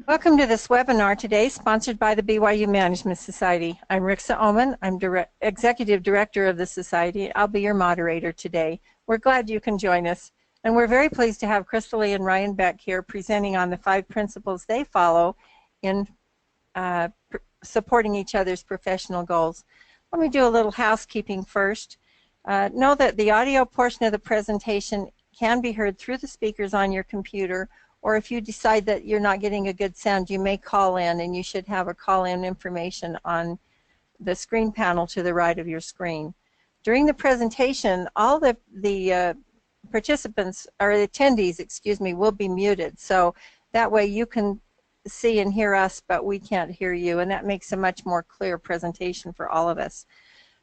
Welcome to this webinar today, sponsored by the BYU Management Society. I'm Rixa Oman. I'm Executive Director of the Society. I'll be your moderator today. We're glad you can join us. And we're very pleased to have Crystalee and Ryan Beck here presenting on the 5 principles they follow in supporting each other's professional goals. Let me do a little housekeeping first. Know that the audio portion of the presentation can be heard through the speakers on your computer, or if you decide that you're not getting a good sound, you may call in, and you should have a call-in information on the screen panel to the right of your screen. During the presentation, all the participants, or attendees, excuse me, will be muted. So that way you can see and hear us, but we can't hear you, and that makes a much more clear presentation for all of us.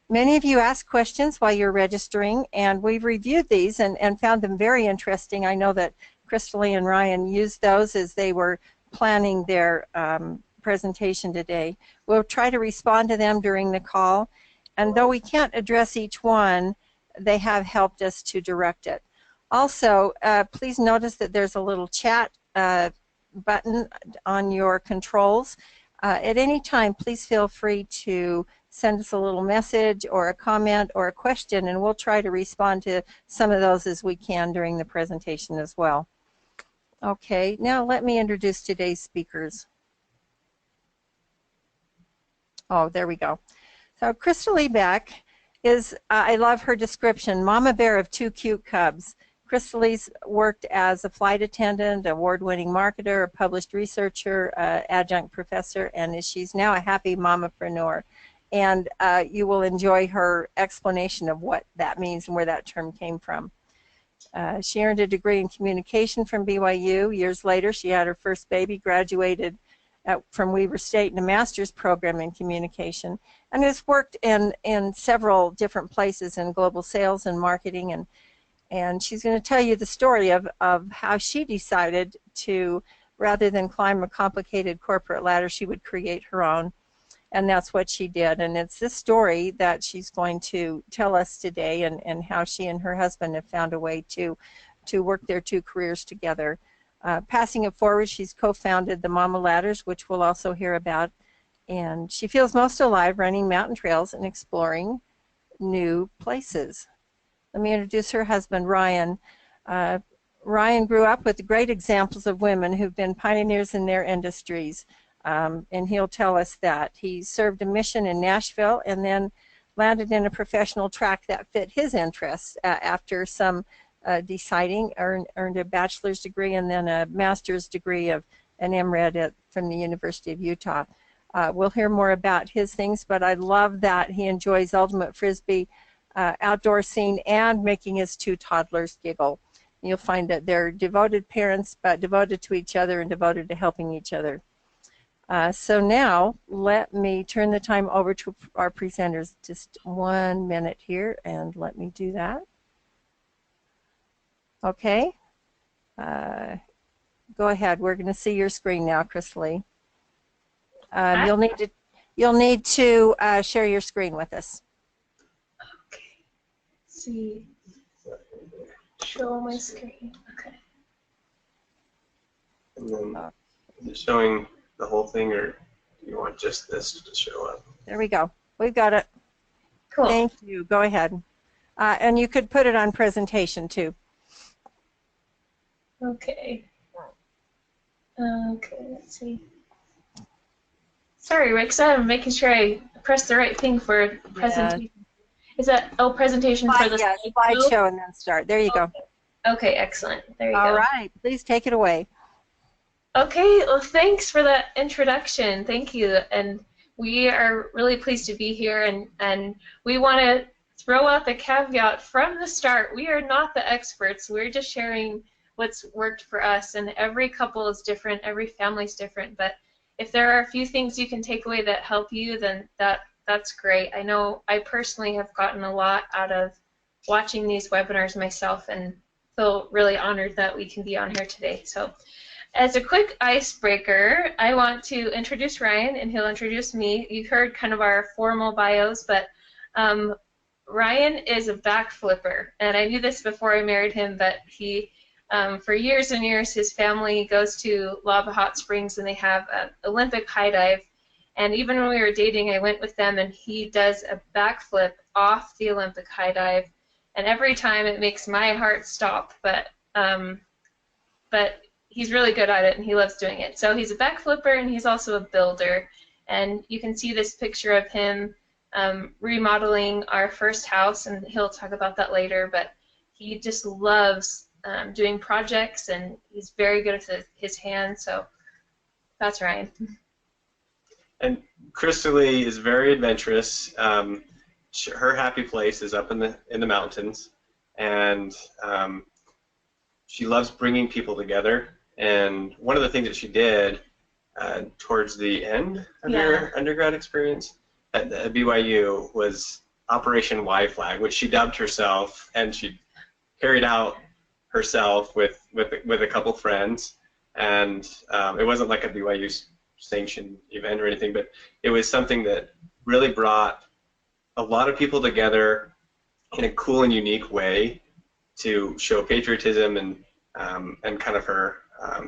Many of you asked questions while you're registering, and we've reviewed these and found them very interesting. I know that Crystalee and Ryan used those as they were planning their presentation today. We'll try to respond to them during the call, and though we can't address each one, they have helped us to direct it. Also, please notice that there's a little chat button on your controls. At any time, please feel free to send us a little message or a comment or a question, and we'll try to respond to some of those as we can during the presentation as well. Okay, now let me introduce today's speakers. Oh, there we go. So Crystalee Beck is, I love her description, mama bear of 2 cute cubs. Crystalee's worked as a flight attendant, award-winning marketer, a published researcher, adjunct professor, and she's now a happy mamapreneur. And you will enjoy her explanation of what that means and where that term came from. She earned a degree in communication from BYU. Years later, she had her first baby, graduated from Weber State in a master's program in communication, and has worked in several different places in global sales and marketing. And she's going to tell you the story of how she decided to, rather than climb a complicated corporate ladder, she would create her own. And that's what she did. And it's this story that she's going to tell us today, and how she and her husband have found a way to work their 2 careers together. Passing it forward, she's co-founded the Mama Ladders, which we'll also hear about. And she feels most alive running mountain trails and exploring new places. Let me introduce her husband, Ryan. Ryan grew up with great examples of women who've been pioneers in their industries. And he'll tell us that. He served a mission in Nashville and then landed in a professional track that fit his interests after some deciding, earned a bachelor's degree and then a master's degree of an MRed from the University of Utah. We'll hear more about his things, but I love that he enjoys ultimate frisbee, outdoor scene, and making his 2 toddlers giggle. You'll find that they're devoted parents, but devoted to each other and devoted to helping each other. So now let me turn the time over to our presenters. Just 1 minute here, and let me do that. Okay. Go ahead. We're going to see your screen now, Crystalee. You'll need to share your screen with us. Okay. Let's see. Show my screen. Okay. And then is it showing the whole thing, or do you want just this to show up? There we go. We've got it. Cool. Thank you. Go ahead. And you could put it on presentation too. Okay. Okay, let's see. Sorry, Rick, I'm making sure I pressed the right thing for presentation. Yeah. Is that, presentation for the slideshow and then start. There you go. Okay, excellent. There you go. All right. Please take it away. Okay, well, thanks for that introduction. Thank you. And we are really pleased to be here, and we want to throw out the caveat from the start. We are not the experts. We're just sharing what's worked for us, and every couple is different, every family's different. But if there are a few things you can take away that help you, then that's great. I know I personally have gotten a lot out of watching these webinars myself, and feel really honored that we can be on here today. So, as a quick icebreaker, I want to introduce Ryan, and he'll introduce me. You've heard kind of our formal bios, but Ryan is a back flipper, and I knew this before I married him, but he For years and years, his family goes to Lava Hot Springs, and they have an Olympic high dive. And even when we were dating, I went with them, and he does a backflip off the Olympic high dive. And every time it makes my heart stop, but he's really good at it, and he loves doing it. So he's a backflipper, and he's also a builder. And you can see this picture of him remodeling our first house, and he'll talk about that later. But he just loves doing projects, and he's very good with his hands. So that's Ryan. And Crystalee is very adventurous. Her happy place is up in the mountains, and she loves bringing people together. And one of the things that she did towards the end of her undergrad experience at BYU was Operation Y Flag, which she dubbed herself, and she carried out herself with a couple friends. And it wasn't like a BYU sanctioned event or anything, but it was something that really brought a lot of people together in a cool and unique way to show patriotism, and kind of her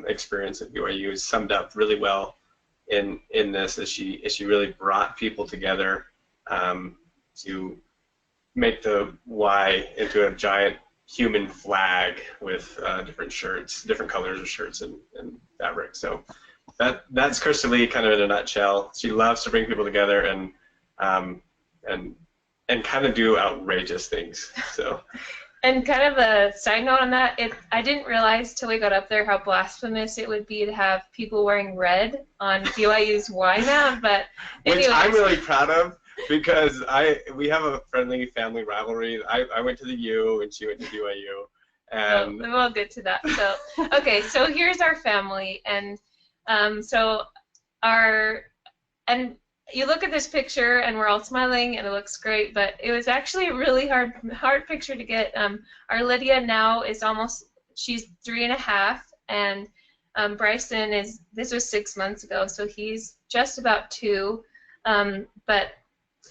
experience at BYU is summed up really well in this, as she really brought people together to make the Y into a giant human flag with different shirts, different colors of shirts and fabric. So that's Crystalee kind of in a nutshell. She loves to bring people together and kind of do outrageous things. So. And kind of a side note on that, I didn't realize till we got up there how blasphemous it would be to have people wearing red on BYU's Y map, but anyways. Which I'm really proud of, because we have a friendly family rivalry. I went to the U and she went to BYU. And we'll get to that. So okay, so here's our family, and you look at this picture and we're all smiling and it looks great, but it was actually a really hard picture to get. Our Lydia now is she's 3.5, and Bryson this was 6 months ago, so he's just about 2. But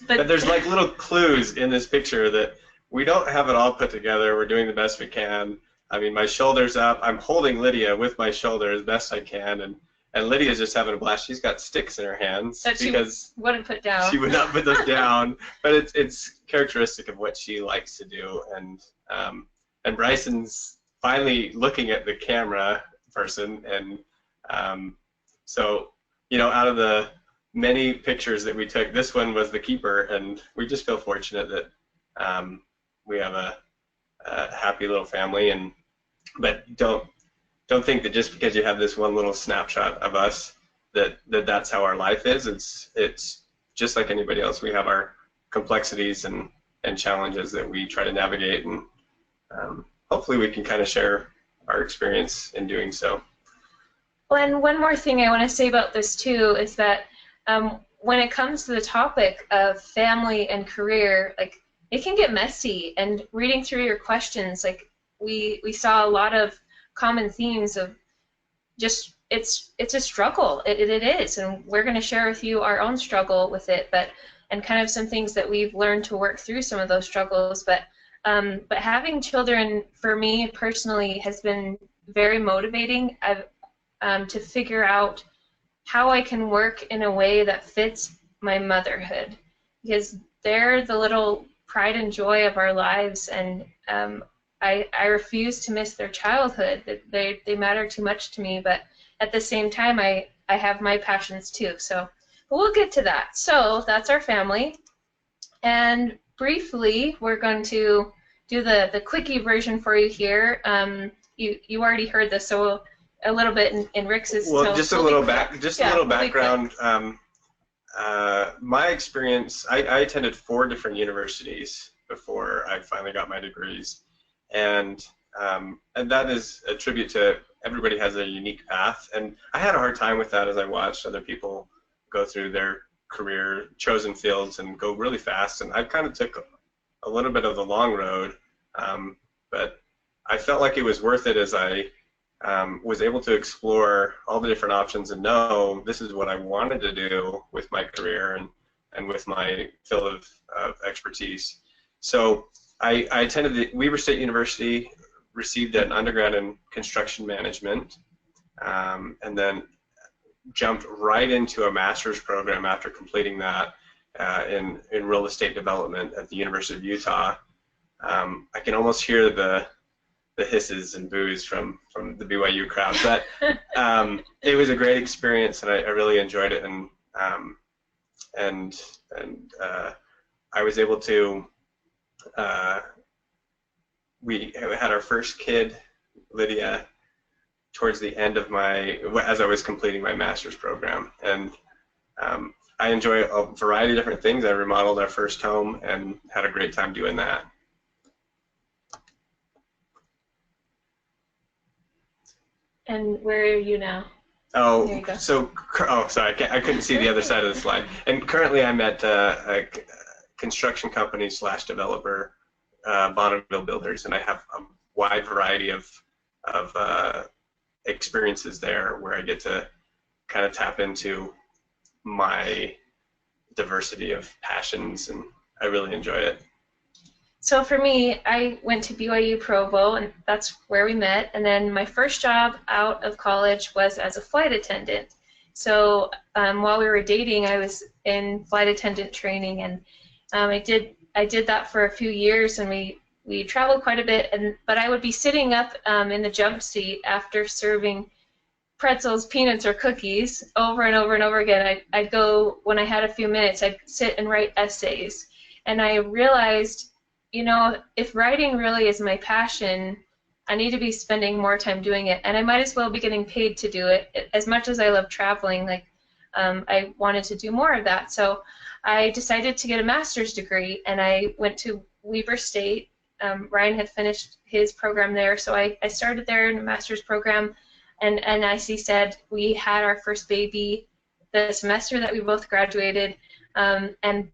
there's like little clues in this picture that we don't have it all put together. We're doing the best we can. I mean, my shoulder's up. I'm holding Lydia with my shoulder as best I can, and Lydia's just having a blast. She's got sticks in her hands because she wouldn't put down. She would not put them down, but it's characteristic of what she likes to do. And Bryson's finally looking at the camera person, and so out of the many pictures that we took, this one was the keeper, and we just feel fortunate that we have a happy little family. But don't think that just because you have this one little snapshot of us that's how our life is. It's just like anybody else. We have our complexities and challenges that we try to navigate, and hopefully we can kind of share our experience in doing so. Well, and one more thing I want to say about this too is that when it comes to the topic of family and career, like, it can get messy, and reading through your questions, like, we saw a lot of common themes of just it's a struggle. It is, and we're going to share with you our own struggle with it, and kind of some things that we've learned to work through some of those struggles. But having children for me personally has been very motivating. To figure out how I can work in a way that fits my motherhood, because they're the little pride and joy of our lives, and I refuse to miss their childhood. They matter too much to me, but at the same time, I have my passions too. So we'll get to that. So that's our family. And briefly, we're going to do the quickie version for you here. You already heard this, so a little bit in Rick's. Well, just a little background. My experience, I attended 4 different universities before I finally got my degrees. And that is a tribute to everybody has a unique path, and I had a hard time with that as I watched other people go through their career chosen fields and go really fast, and I kind of took a little bit of the long road, but I felt like it was worth it as I was able to explore all the different options and know this is what I wanted to do with my career and with my field of expertise. So I attended the Weber State University received an undergrad in construction management, and then jumped right into a master's program after completing that in real estate development at the University of Utah. I can almost hear the hisses and boos from the BYU crowd, but it was a great experience, and I really enjoyed it, and I was able to. We had our first kid, Lydia, towards the end of as I was completing my master's program, and I enjoy a variety of different things. I remodeled our first home and had a great time doing that. And where are you now? Oh, there you go. Sorry, I couldn't see the other side of the slide. And currently I'm at a construction company / developer, Bonneville Builders, and I have a wide variety of experiences there where I get to kind of tap into my diversity of passions, and I really enjoy it. So for me, I went to BYU Provo, and that's where we met. And then my first job out of college was as a flight attendant. So while we were dating, I was in flight attendant training, and I did that for a few years, and we traveled quite a bit. But I would be sitting up in the jump seat after serving pretzels, peanuts, or cookies over and over and over again. I'd go, when I had a few minutes, I'd sit and write essays. And I realized, you know, if writing really is my passion, I need to be spending more time doing it, and I might as well be getting paid to do it. As much as I love traveling, like I wanted to do more of that. So I decided to get a master's degree, and I went to Weber State. Ryan had finished his program there, so I started there in a master's program, and as he said, we had our first baby the semester that we both graduated, and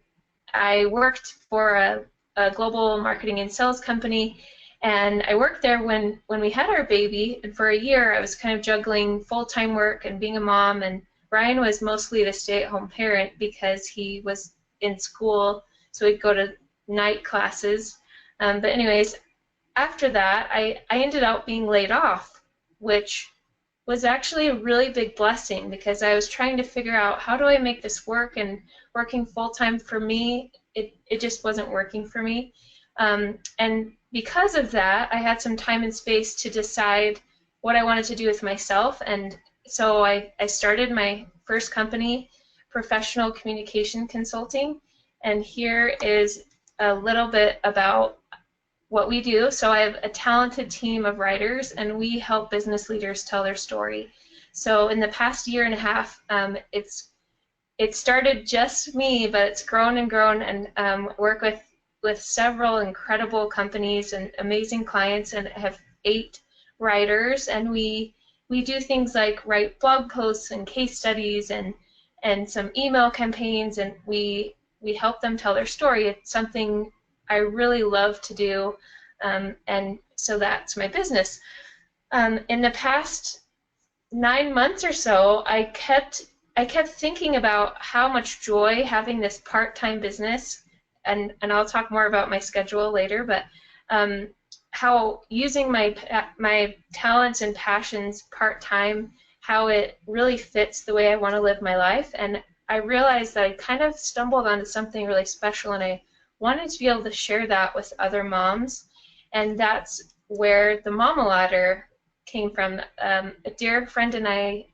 I worked for a global marketing and sales company, and I worked there when we had our baby, and for a year I was kind of juggling full-time work and being a mom, and Ryan was mostly the stay-at-home parent because he was in school, so he'd go to night classes. But anyways, after that, I ended up being laid off, which was actually a really big blessing because I was trying to figure out how do I make this work, and working full-time for me, it just wasn't working for me. And because of that, I had some time and space to decide what I wanted to do with myself, and so I started my first company, Professional Communication Consulting, and here is a little bit about what we do. So I have a talented team of writers, and we help business leaders tell their story. So in the past year and a half, it started just me, but it's grown and grown, and work with several incredible companies and amazing clients, and have 8 writers, and we do things like write blog posts and case studies and some email campaigns, and we help them tell their story. It's something I really love to do, and so that's my business. In the past 9 months or so, I kept thinking about how much joy having this part-time business, and I'll talk more about my schedule later, but how using my talents and passions part-time, how it really fits the way I want to live my life. And I realized that I kind of stumbled onto something really special, and I wanted to be able to share that with other moms, and that's where the Mama Ladder came from. A dear friend and I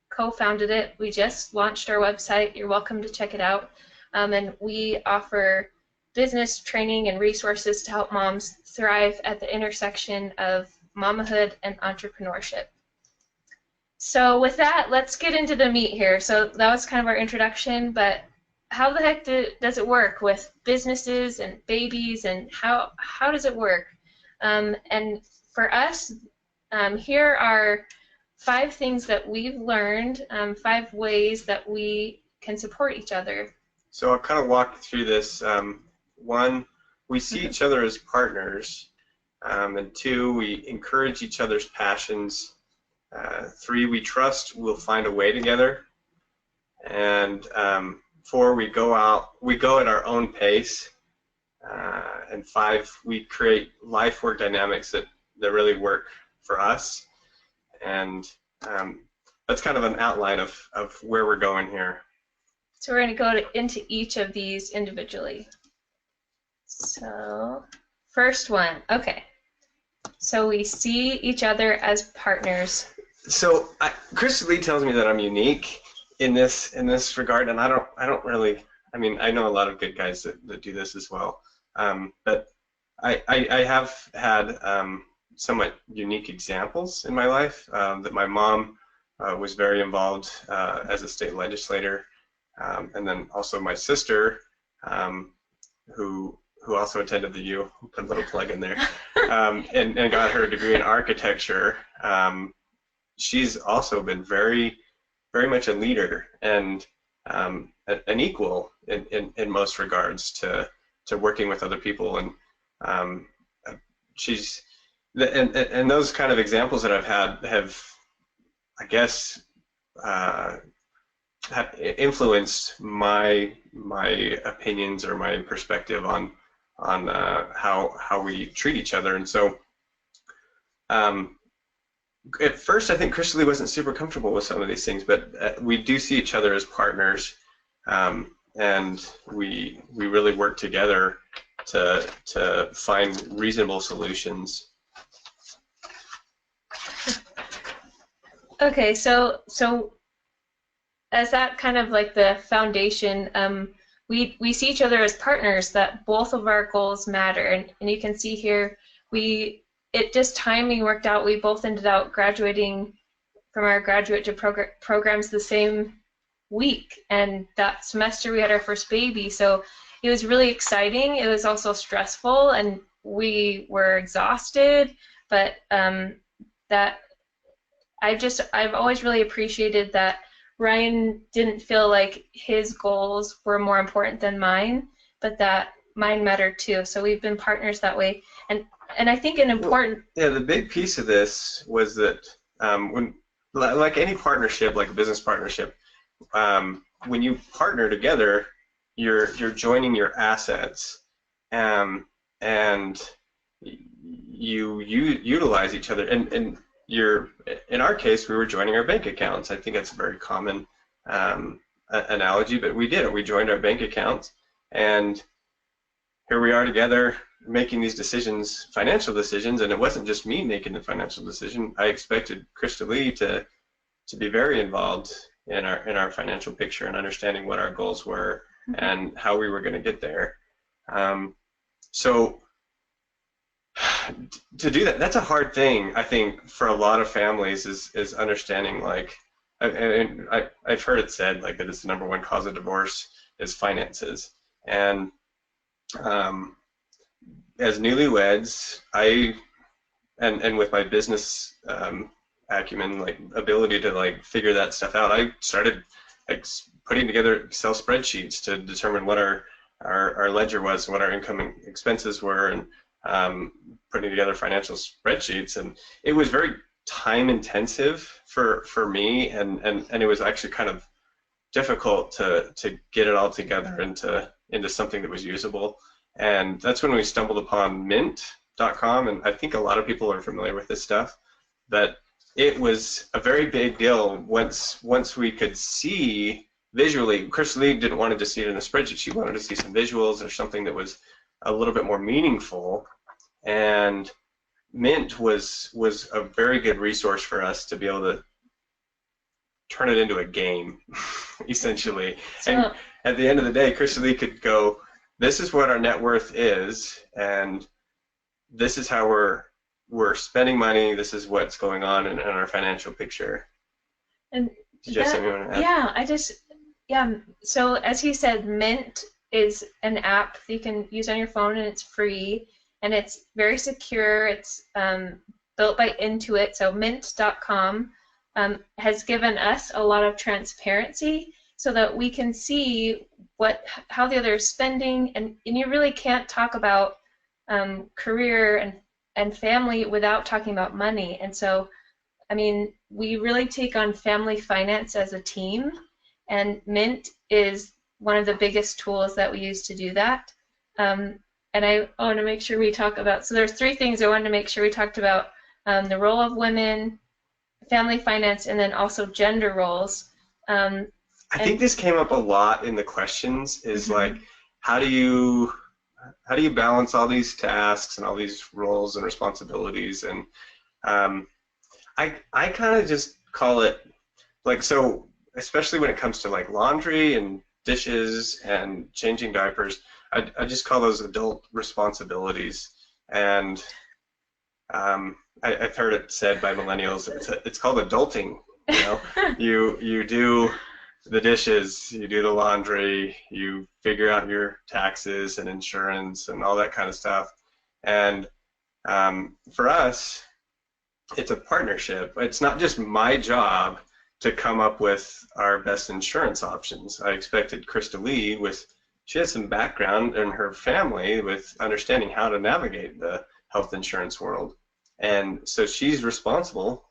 co-founded it. We just launched our website. You're welcome to check it out. And we offer business training and resources to help moms thrive at the intersection of mamahood and entrepreneurship. So with that, let's get into the meat here. So that was kind of our introduction, but how the heck does it work with businesses and babies, and how does it work? And for us, here are 5 things that we've learned, 5 ways that we can support each other. So I'll kind of walk through this. 1, we see each other as partners, and 2, we encourage each other's passions. 3, we trust we'll find a way together, and 4, we go at our own pace, and 5, we create life work dynamics that really work for us. And that's kind of an outline of where we're going here. So we're going to go into each of these individually. So first one, okay. So we see each other as partners. So Crystalee tells me that I'm unique in this regard, and I don't really. I mean, I know a lot of good guys that do this as well, but I have had somewhat unique examples in my life. That my mom was very involved as a state legislator, and then also my sister, who also attended the U, put a little plug in there, and got her degree in architecture. She's also been very much a leader and an equal in most regards to working with other people, and she's and those kind of examples that I've had have, I guess, have influenced my opinions or my perspective on how we treat each other. And so at first I think Crystalee wasn't super comfortable with some of these things, but we do see each other as partners, and we really work together to find reasonable solutions. Okay, so as that kind of like the foundation, we see each other as partners, that both of our goals matter, and you can see here just timing worked out. We both ended up graduating from our graduate to programs the same week, and that semester we had our first baby, so it was really exciting. It was also stressful, and we were exhausted, but I've always really appreciated that Ryan didn't feel like his goals were more important than mine, but that mine mattered too. So we've been partners that way, and I think an important the big piece of this was that when, like any partnership, like a business partnership, when you partner together, you're joining your assets, and you utilize each other, and in our case, we were joining our bank accounts. I think that's a very common analogy, but we did it. We joined our bank accounts, and here we are together making these decisions, financial decisions, and it wasn't just me making the financial decision. I expected Crystalee to be very involved in our financial picture and understanding what our goals were and how we were going to get there. So to do that, that's a hard thing, I think, for a lot of families, is understanding, like, and I've heard it said, like, that it's the #1 cause of divorce is finances. And as newlyweds, and with my business acumen, like ability to like figure that stuff out, I started like putting together Excel spreadsheets to determine what our ledger was, what our income and expenses were, and putting together financial spreadsheets. And it was very time intensive for me, and it was actually kind of difficult to get it all together into something that was usable. And that's when we stumbled upon mint.com, and I think a lot of people are familiar with this stuff, but it was a very big deal once we could see visually. Crystalee didn't want to just see it in a spreadsheet. She wanted to see some visuals or something that was a little bit more meaningful, and Mint was a very good resource for us to be able to turn it into a game, essentially. And at the end of the day, Crystalee could go, this is what our net worth is, and this is how we're spending money, this is what's going on in our financial picture. And Did you have something you want to add? So as he said, Mint is an app that you can use on your phone, and it's free, and it's very secure. It's built by Intuit, so mint.com has given us a lot of transparency so that we can see how the other is spending, and you really can't talk about career and family without talking about money. And so, I mean, we really take on family finance as a team, and Mint is one of the biggest tools that we use to do that. and I want to make sure we talk about, so there's 3 things I wanted to make sure we talked about, the role of women, family finance, and then also gender roles. I think this came up a lot in the questions, is like, how do you balance all these tasks and all these roles and responsibilities? And I kind of just call it like, so especially when it comes to like laundry and dishes and changing diapers, I just call those adult responsibilities. And I've heard it said by millennials, it's called adulting. You know, you do the dishes, you do the laundry, you figure out your taxes and insurance and all that kind of stuff. And for us, it's a partnership. It's not just my job to come up with our best insurance options. I expected Crystalee, she has some background in her family with understanding how to navigate the health insurance world. And so she's responsible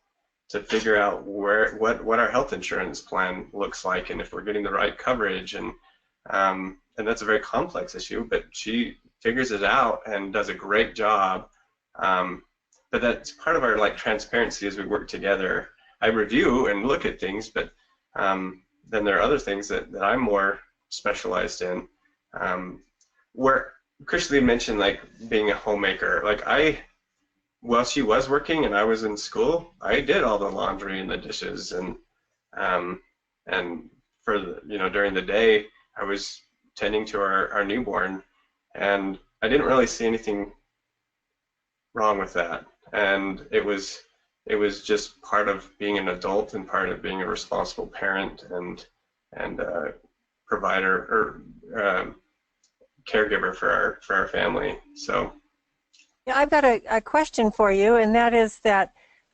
to figure out what our health insurance plan looks like and if we're getting the right coverage. And that's a very complex issue, but she figures it out and does a great job. But that's part of our like transparency as we work together. I review and look at things, but then there are other things that I'm more specialized in. Where Crystalee mentioned like being a homemaker, like while she was working and I was in school, I did all the laundry and the dishes, and for the, during the day I was tending to our newborn, and I didn't really see anything wrong with that. And it was just part of being an adult and part of being a responsible parent and provider or caregiver for our family. So. Yeah, I've got a question for you, and that is that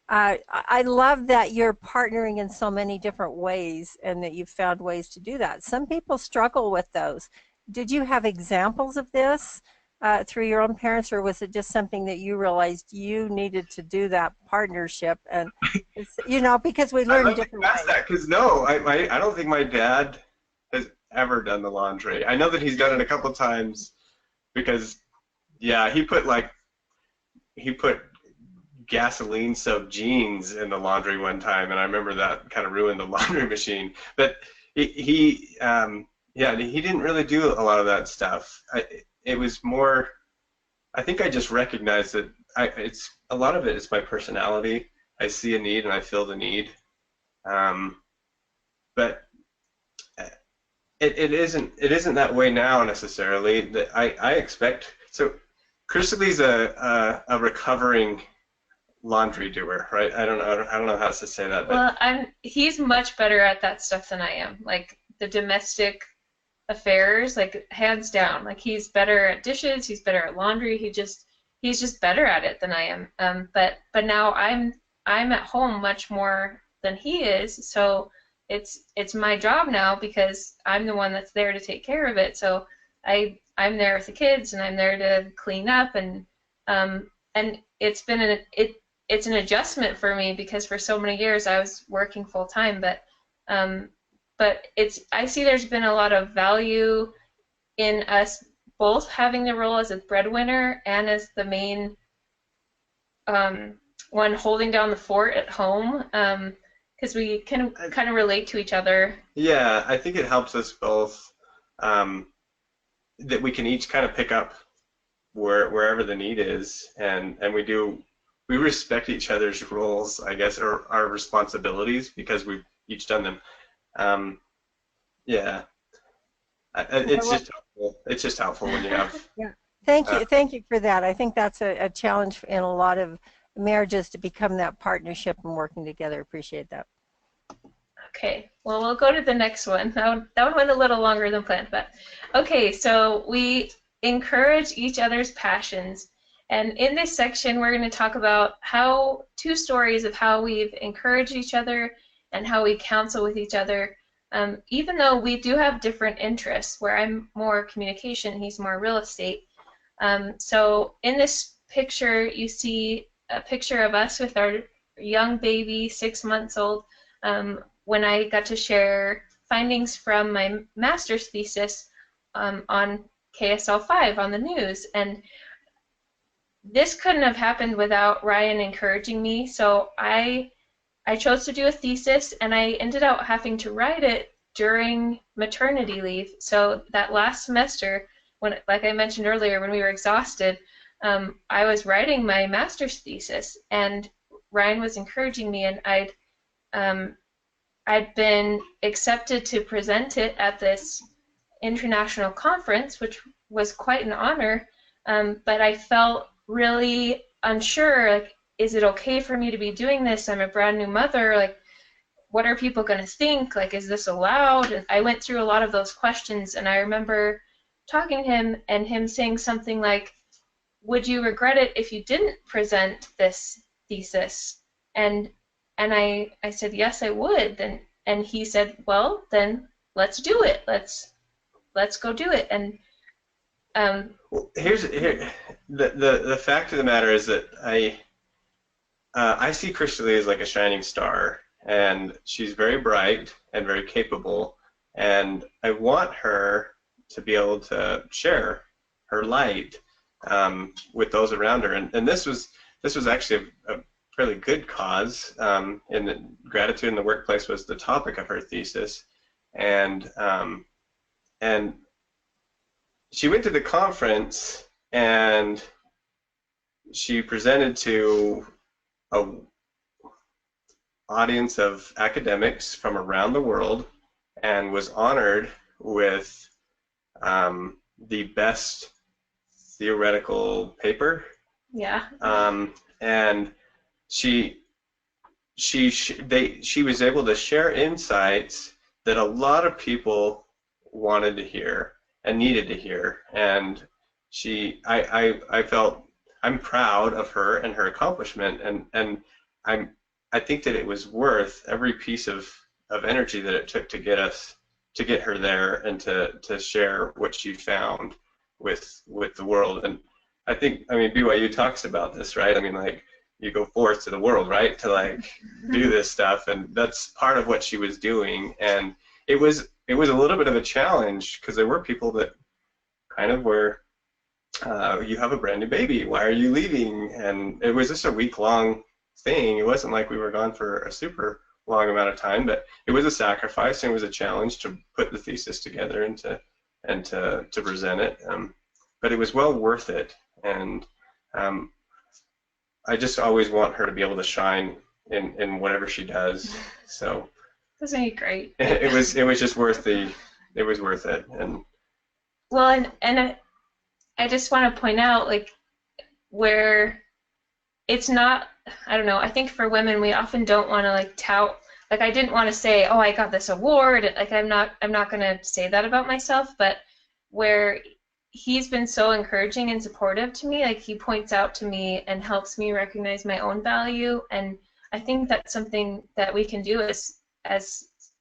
I love that you're partnering in so many different ways and that you've found ways to do that. Some people struggle with those. Did you have examples of this through your own parents, or was it just something that you realized you needed to do, that partnership? And because we learn different ways. Because no, I don't think my dad has ever done the laundry. I know that he's done it a couple times because, yeah, he put gasoline soaked jeans in the laundry one time, and I remember that kind of ruined the laundry machine. But he didn't really do a lot of that stuff. It was more, I think I just recognized that it's a lot of it is my personality. I see a need and I fill the need. But it isn't that way now necessarily. That I expect. So Crystalee's a recovering laundry doer, right? I don't know how to say that. But. Well, he's much better at that stuff than I am. Like the domestic affairs, like hands down. Like he's better at dishes, he's better at laundry. He's just better at it than I am. But now I'm at home much more than he is. So it's my job now because I'm the one that's there to take care of it. So I'm there with the kids and I'm there to clean up, and it's been it's an adjustment for me because for so many years I was working full time, but I see there's been a lot of value in us both having the role as a breadwinner and as the main one holding down the fort at home, because we can kind of relate to each other. Yeah, I think it helps us both. That we can each kind of pick up wherever the need is, and we respect each other's roles, I guess, or our responsibilities because we've each done them. Yeah, it's just helpful. It's just helpful when you have. Yeah, thank you for that. I think that's a challenge in a lot of marriages to become that partnership and working together. Appreciate that. Okay, well, we'll go to the next one. That one went a little longer than planned, but okay, so we encourage each other's passions. And in this section, we're going to talk about two stories of how we've encouraged each other and how we counsel with each other, even though we do have different interests, where I'm more communication, he's more real estate. So in this picture, you see a picture of us with our young baby, 6 months old, when I got to share findings from my master's thesis on KSL5 on the news. And this couldn't have happened without Ryan encouraging me. So I chose to do a thesis, and I ended up having to write it during maternity leave. So that last semester, when, like I mentioned earlier, when we were exhausted, I was writing my master's thesis, and Ryan was encouraging me, and I'd been accepted to present it at this international conference, which was quite an honor, but I felt really unsure, like, is it okay for me to be doing this? I'm a brand new mother, like, what are people going to think? Like, is this allowed? And I went through a lot of those questions, and I remember talking to him and him saying something like, would you regret it if you didn't present this thesis? And I said, yes, I would. And he said, well, then let's do it. Let's go do it. And Well, the fact of the matter is that I see Crystalee as like a shining star, and she's very bright and very capable, and I want her to be able to share her light with those around her. And this was actually a fairly good cause. In the gratitude in the workplace was the topic of her thesis, and she went to the conference and she presented to an audience of academics from around the world and was honored with the best theoretical paper. yeah. And she was able to share insights that a lot of people wanted to hear and needed to hear. And I felt I'm proud of her and her accomplishment, and I think that it was worth every piece of energy that it took to get her there and to share what she found with the world. And I mean BYU talks about this, right? I mean, like, you go forth to the world, right, to like do this stuff, and that's part of what she was doing. And it was a little bit of a challenge because there were people that kind of were, you have a brand new baby, why are you leaving? And it was just a week-long thing. It wasn't like we were gone for a super long amount of time, but it was a sacrifice and it was a challenge to put the thesis together and to present it. But it was well worth it, and I just always want her to be able to shine in whatever she does. So Isn't he great? it was just worth it. And Well, and I just want to point out, like, where it's not, I don't know, I think for women we often don't want to like tout, like, I didn't want to say, oh, I got this award, like, I'm not going to say that about myself, but where he's been so encouraging and supportive to me, like, he points out to me and helps me recognize my own value, and I think that's something that we can do as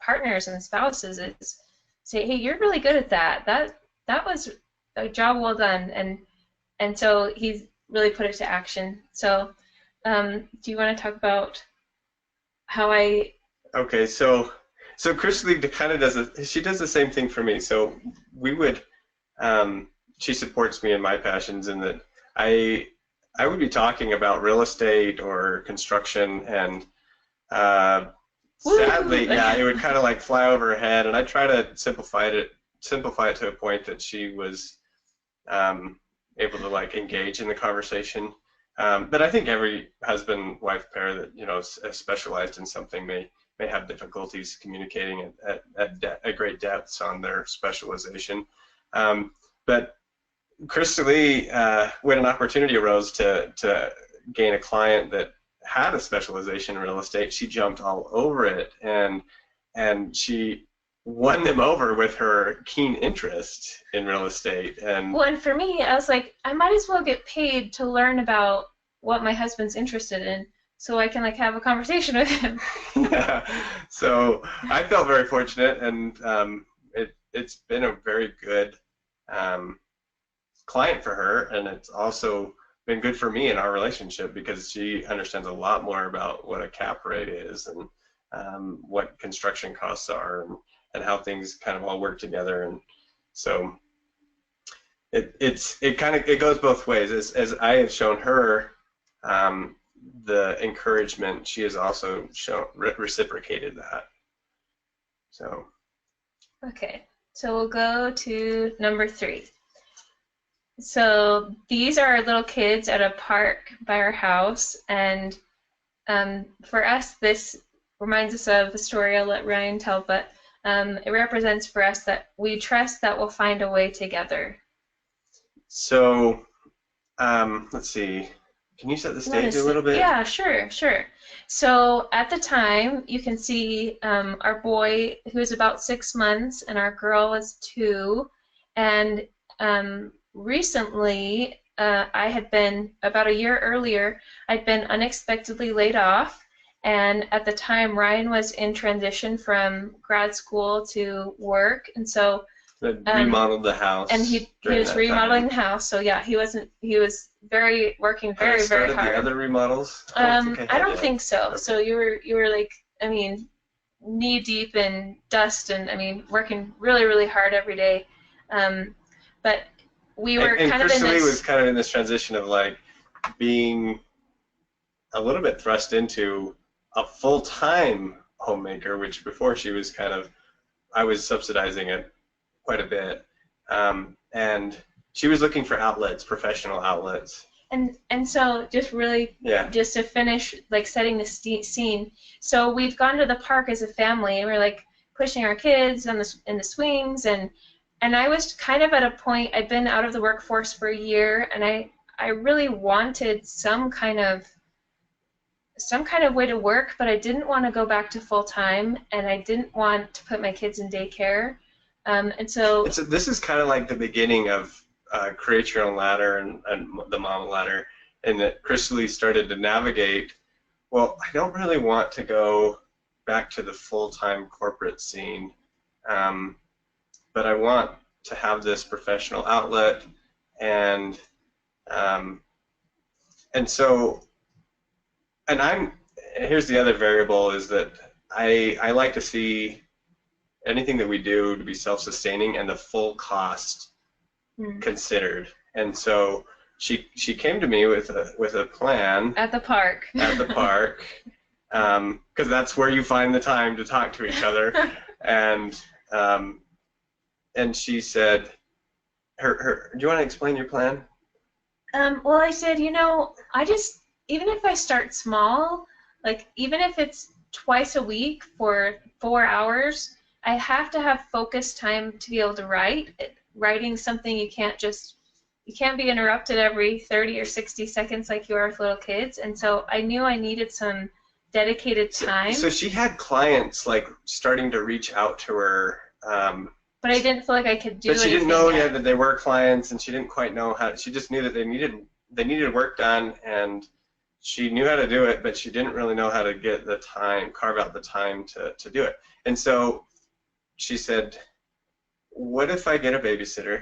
partners and spouses, is say, hey, you're really good at that. That was a job well done, and so he's really put it to action. So do you want to talk about how I... Okay, so Crystalee kind of she does the same thing for me. So we would, she supports me in my passions in that I would be talking about real estate or construction, and sadly, yeah, it would kind of like fly over her head, and I try to simplify it to a point that she was able to like engage in the conversation. But I think every husband-wife pair that is specialized in something may have difficulties communicating at great depths on their specialization. But Crystalee, when an opportunity arose to gain a client that had a specialization in real estate, she jumped all over it, and she won them over with her keen interest in real estate. And Well, and for me, I was like, I might as well get paid to learn about what my husband's interested in, so I can like have a conversation with him. yeah, so I felt very fortunate, and it's been a very good client for her, and it's also been good for me in our relationship because she understands a lot more about what a cap rate is, and what construction costs are, and how things kind of all work together. And so it goes both ways. As I have shown her the encouragement, she has also reciprocated that. So. Okay, so we'll go to number 3. So these are our little kids at a park by our house, and for us, this reminds us of a story I'll let Ryan tell, but it represents for us that we trust that we'll find a way together. So, let's see. Can you set the stage a little bit? Yeah, sure. So at the time, you can see our boy, who is about 6 months, and our girl is 2. And recently, I had been, about a year earlier, I'd been unexpectedly laid off. And at the time, Ryan was in transition from grad school to work, and so remodeled the house. And he was remodeling the house, so yeah, he was working very hard. The other remodels? I don't think so. Okay. So you were like, I mean, knee deep in dust, and I mean, working really hard every day. But we were kind of in this. Was kind of in this transition of like being a little bit thrust into a full-time homemaker, which before she was I was subsidizing it quite a bit, and she was looking for outlets, professional outlets. And so just really, just to finish, like setting the scene. So we've gone to the park as a family, and we're like pushing our kids in the swings, and I was kind of at a point. I'd been out of the workforce for a year, and I really wanted some kind of way to work, but I didn't want to go back to full time, and I didn't want to put my kids in daycare. And so this is kind of like the beginning of Create Your Own Ladder and the Mama Ladder, and that Crystalee started to navigate, well, I don't really want to go back to the full-time corporate scene, but I want to have this professional outlet, and so, and here's the other variable, is that I like to see anything that we do to be self-sustaining and the full cost considered. And so she came to me with a plan at the park. Because that's where you find the time to talk to each other. And she said, do you want to explain your plan? Well, I said, even if I start small, like even if it's twice a week for 4 hours, I have to have focused time to be able to write. Writing something you can't be interrupted every 30 or 60 seconds like you are with little kids. And so I knew I needed some dedicated time. So she had clients like starting to reach out to her. But I didn't feel like I could do it. But she didn't know yet that they were clients, and she didn't quite know how. She just knew that they needed work done, and she knew how to do it, but she didn't really know how to get the time, carve out the time to do it. And so she said, what if I get a babysitter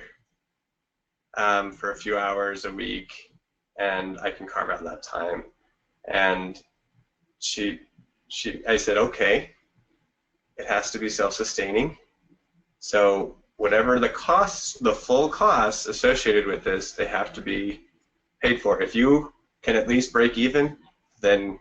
for a few hours a week, and I can carve out that time? And I said, okay, it has to be self-sustaining. So whatever the costs, the full costs associated with this, they have to be paid for. If you can at least break even, then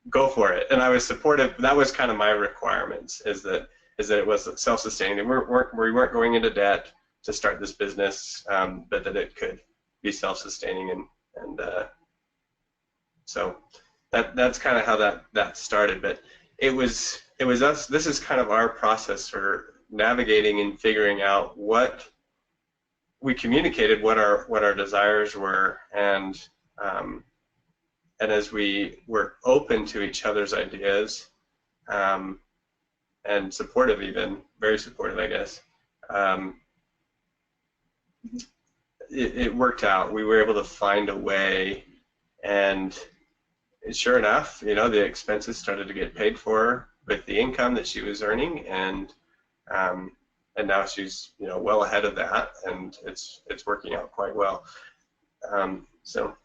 go for it. And I was supportive. That was kind of my requirements, is that it was self-sustaining, and we weren't going into debt to start this business, but that it could be self-sustaining, and so that's kind of how that started. But it was us. This is kind of our process for navigating and figuring out what we communicated, what our desires were, and as we were open to each other's ideas. And supportive, even very supportive, I guess. It worked out. We were able to find a way, and sure enough, the expenses started to get paid for with the income that she was earning, and now she's well ahead of that, and it's working out quite well. So.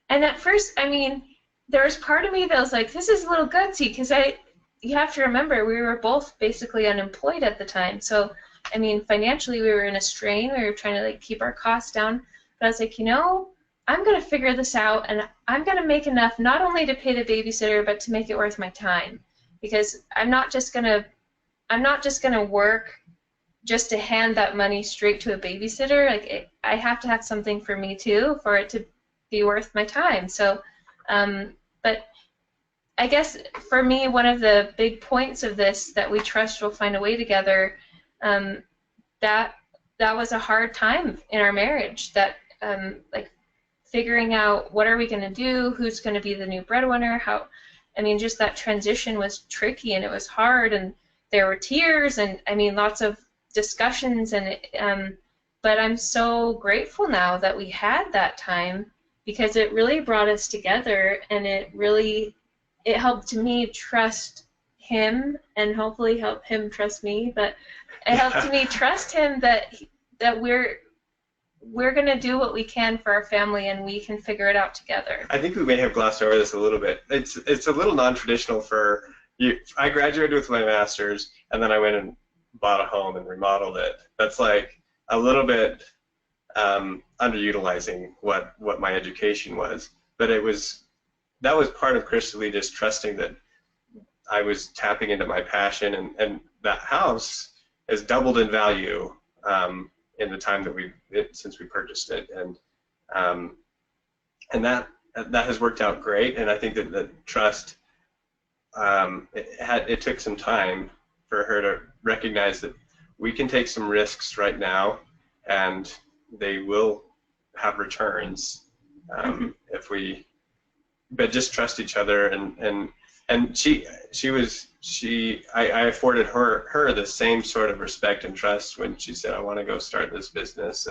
And at first, I mean, there was part of me that was like, this is a little gutsy, because you have to remember, we were both basically unemployed at the time. So I mean, financially we were in a strain. We were trying to like keep our costs down. But I was like, you know, I'm going to figure this out, and I'm going to make enough not only to pay the babysitter, but to make it worth my time. Because I'm not just going to work just to hand that money straight to a babysitter. Like, I have to have something for me too, for it to be worth my time. So, but I guess for me, one of the big points of this, that we trust we'll find a way together, that was a hard time in our marriage. That like figuring out what are we going to do, who's going to be the new breadwinner, how, I mean, just that transition was tricky and it was hard, and there were tears and I mean lots of discussions, and but I'm so grateful now that we had that time, because it really brought us together, and it helped me trust him and hopefully help him trust me, but it helped me trust him that we're going to do what we can for our family, and we can figure it out together. I think we may have glossed over this a little bit. It's a little non-traditional for you. I graduated with my master's, and then I went and bought a home and remodeled it. That's like a little bit underutilizing what my education was. But that was part of Crystalee, just trusting that I was tapping into my passion, and that house has doubled in value in the time that since we purchased it, and that has worked out great. And I think that the trust, it took some time for her to recognize that we can take some risks right now, and they will have returns if we, but just trust each other. And I afforded her the same sort of respect and trust when she said, I want to go start this business,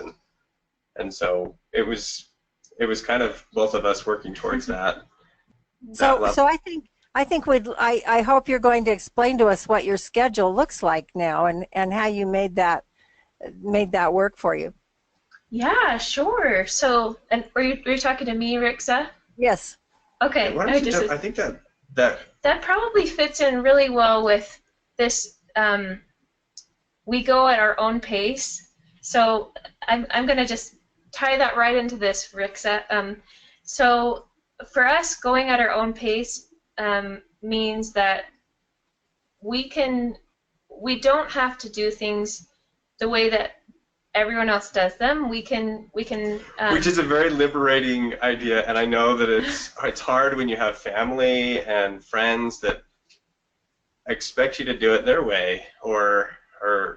and so it was kind of both of us working towards that. So I hope you're going to explain to us what your schedule looks like now, and how you made that work for you. Yeah, sure. So, and were you talking to me, Rixa? Yes. Okay. I think that probably fits in really well with this. We go at our own pace. So I'm going to just tie that right into this, Rixa. So for us, going at our own pace means that we don't have to do things the way that everyone else does them. We can which is a very liberating idea, and I know that it's hard when you have family and friends that expect you to do it their way or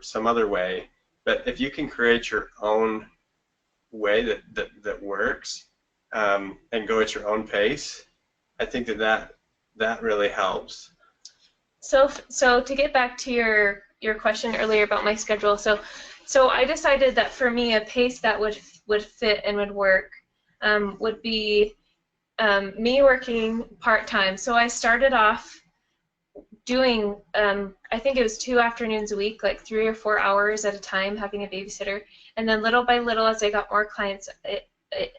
some other way. But if you can create your own way that works, and go at your own pace, I think that really helps. So to get back to your question earlier about my schedule, so I decided that for me, a pace that would fit and would work would be me working part-time. So I started off doing, I think it was 2 afternoons a week, like 3 or 4 hours at a time, having a babysitter. And then little by little, as I got more clients, I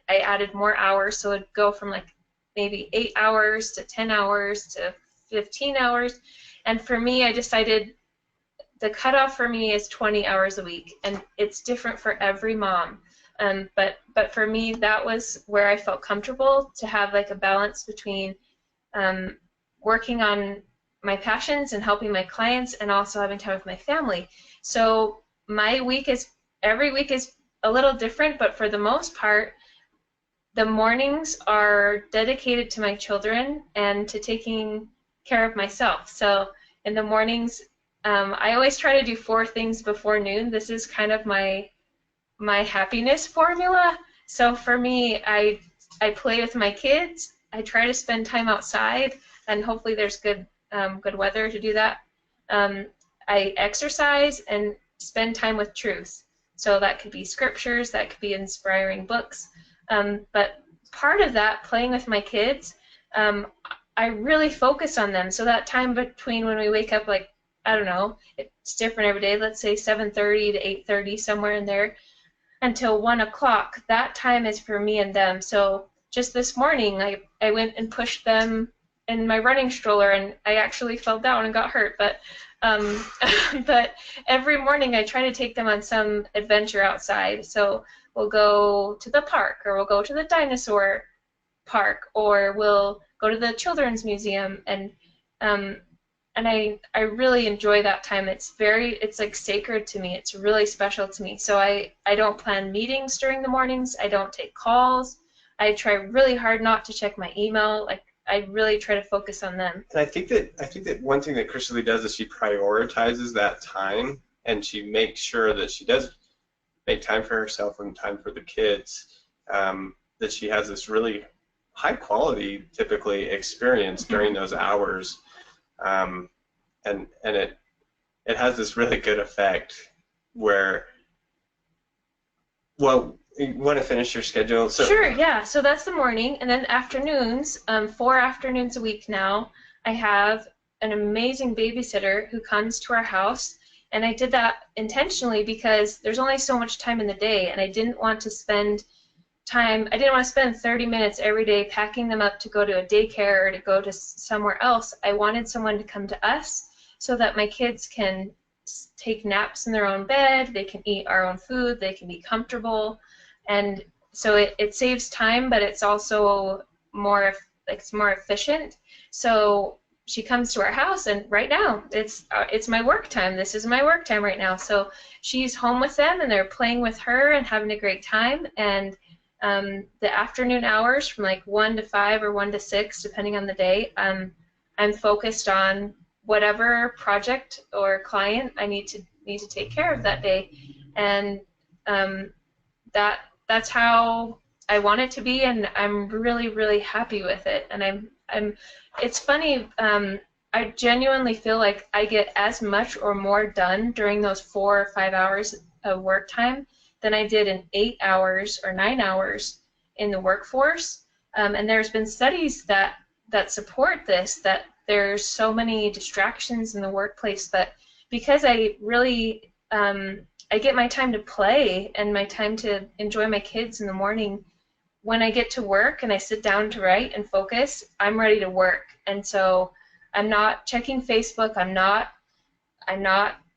added more hours. So it'd go from like maybe 8 hours to 10 hours to 15 hours. And for me, I decided the cutoff for me is 20 hours a week, and it's different for every mom. But for me, that was where I felt comfortable to have like a balance between working on my passions and helping my clients, and also having time with my family. So my every week is a little different, but for the most part, the mornings are dedicated to my children and to taking care of myself. So in the mornings, I always try to do 4 things before noon. This is kind of my happiness formula. So for me, I play with my kids. I try to spend time outside, and hopefully there's good weather to do that. I exercise and spend time with truth. So that could be scriptures, that could be inspiring books. But part of that, playing with my kids, I really focus on them. So that time between when we wake up, like, I don't know, it's different every day, let's say 7:30 to 8:30, somewhere in there, until 1 o'clock, that time is for me and them. So just this morning, I went and pushed them in my running stroller, and I actually fell down and got hurt. But but every morning I try to take them on some adventure outside. So we'll go to the park, or we'll go to the dinosaur park, or we'll go to the children's museum, um, and I really enjoy that time. It's like sacred to me. It's really special to me. So I don't plan meetings during the mornings. I don't take calls. I try really hard not to check my email. Like, I really try to focus on them. And I think that one thing that Crystalee does is she prioritizes that time, and she makes sure that she does make time for herself and time for the kids. That she has this really high quality, typically, experience during those hours, and it has this really good effect where, well, you want to finish your schedule? So, sure, yeah. So that's the morning, and then afternoons, 4 afternoons a week now, I have an amazing babysitter who comes to our house, and I did that intentionally because there's only so much time in the day, and I didn't want to spend 30 minutes every day packing them up to go to a daycare or to go to somewhere else. I wanted someone to come to us so that my kids can take naps in their own bed, they can eat our own food, they can be comfortable, and so it saves time, but it's also more efficient. So she comes to our house, and right now it's my work time. This is my work time right now. So she's home with them, and they're playing with her and having a great time. And the afternoon hours from like 1 to 5 or 1 to 6, depending on the day, I'm focused on whatever project or client I need to take care of that day, and that's how I want it to be, and I'm really, really happy with it. And it's funny, I genuinely feel like I get as much or more done during those 4 or 5 hours of work time than I did in 8 hours or 9 hours in the workforce. And there's been studies that support this, that there's so many distractions in the workplace, but because I really I get my time to play and my time to enjoy my kids in the morning, when I get to work and I sit down to write and focus, I'm ready to work. And so I'm not checking Facebook, I'm not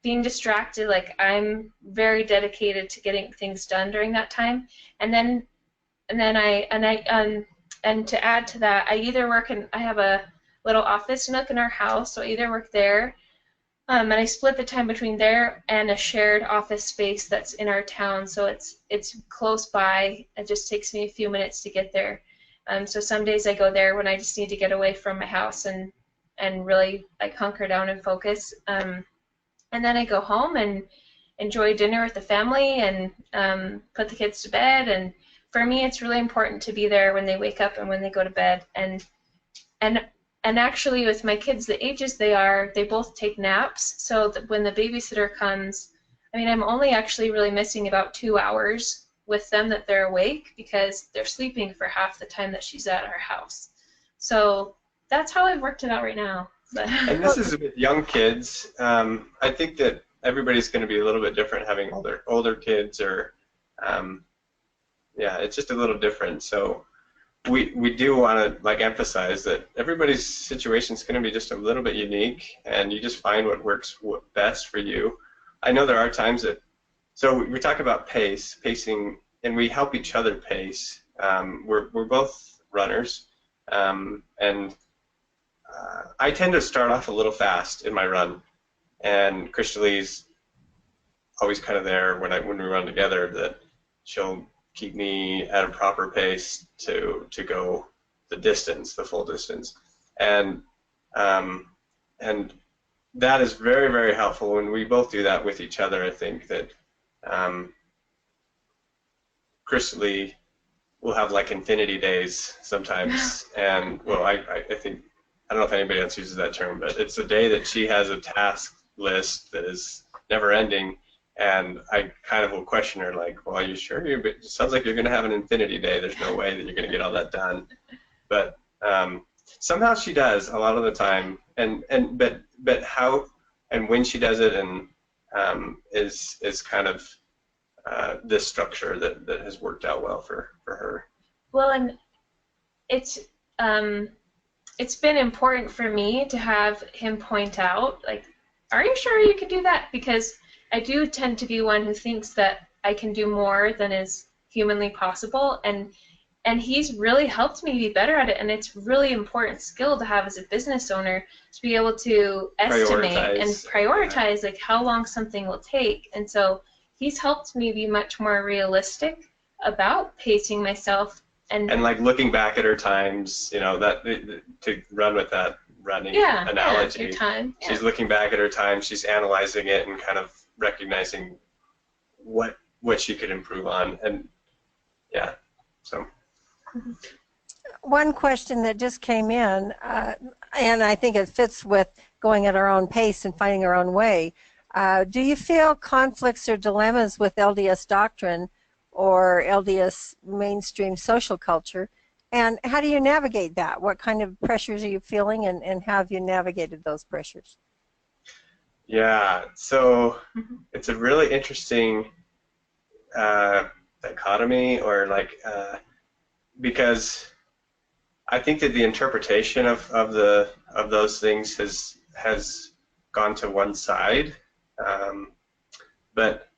being distracted. Like, I'm very dedicated to getting things done during that time. And to add to that, I have a little office nook in our house, so I either work there, and I split the time between there and a shared office space that's in our town, so it's close by. It just takes me a few minutes to get there. So some days I go there when I just need to get away from my house and really like hunker down and focus. And then I go home and enjoy dinner with the family and put the kids to bed. And for me, it's really important to be there when they wake up and when they go to bed. And actually, with my kids, the ages they are, they both take naps. So that when the babysitter comes, I mean, I'm only actually really missing about 2 hours with them that they're awake, because they're sleeping for half the time that she's at our house. So that's how I've worked it out right now. And this is with young kids. I think that everybody's going to be a little bit different, having older kids, or yeah, it's just a little different. So we do want to like emphasize that everybody's situation is going to be just a little bit unique, and you just find what works best for you. I know there are times that, so we talk about pacing, and we help each other pace. We're both runners, and I tend to start off a little fast in my run, and Crystalee's always kind of there when we run together, that she'll keep me at a proper pace to go the full distance, and that is very, very helpful when we both do that with each other. I think that Crystalee will have like infinity days sometimes, and well, I think, I don't know if anybody else uses that term, but it's a day that she has a task list that is never ending. And I kind of will question her, like, well, are you sure? It sounds like you're going to have an infinity day. There's no way that you're going to get all that done. But somehow she does a lot of the time. But how and when she does it, and is kind of this structure that has worked out well for her. Well, and it's it's been important for me to have him point out, like, are you sure you can do that? Because I do tend to be one who thinks that I can do more than is humanly possible, and he's really helped me be better at it, and it's really important skill to have as a business owner, to be able to estimate and prioritize like how long something will take. And so he's helped me be much more realistic about pacing myself, and like looking back at her times, you know, that to run with that running analogy. She's looking back at her time, she's analyzing it and kind of recognizing what she could improve on, and so. One question that just came in, and I think it fits with going at our own pace and finding our own way. Do you feel conflicts or dilemmas with LDS doctrine or LDS mainstream social culture? And how do you navigate that? What kind of pressures are you feeling, and how have you navigated those pressures? Yeah, so it's a really interesting dichotomy, or like, because I think that the interpretation of those things has gone to one side, but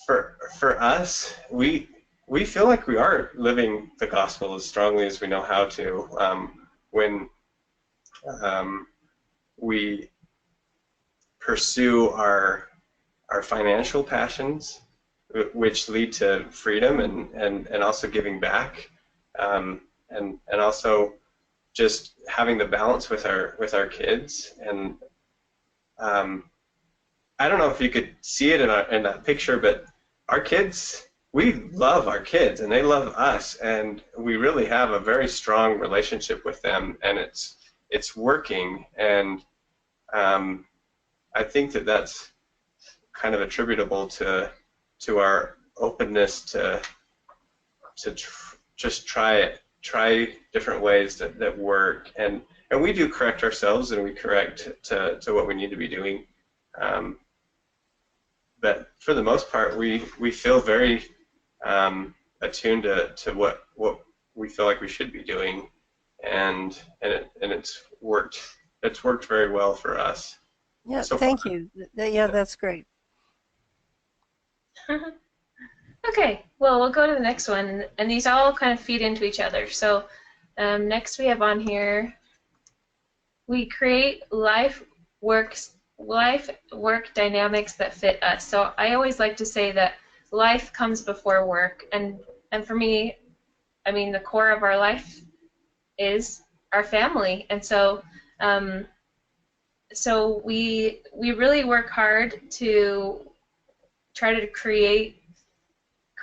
for us, we feel like we are living the gospel as strongly as we know how to. When we pursue our financial passions, which lead to freedom and also giving back, and also just having the balance with our kids. And I don't know if you could see it in that picture, but our kids, we love our kids and they love us, and we really have a very strong relationship with them, and it's working. And I think that that's kind of attributable to our openness to just try different ways that work, and we do correct ourselves, and we correct to what we need to be doing, but for the most part we feel very attuned to what we feel like we should be doing, and it's worked very well for us. Yeah, so thank far. you. Yeah, that's great. Okay, well, we'll go to the next one, and these all kind of feed into each other. So next we have on here, we create life work dynamics that fit us. So I always like to say that life comes before work, and for me, I mean, the core of our life is our family, and so so we really work hard to try to create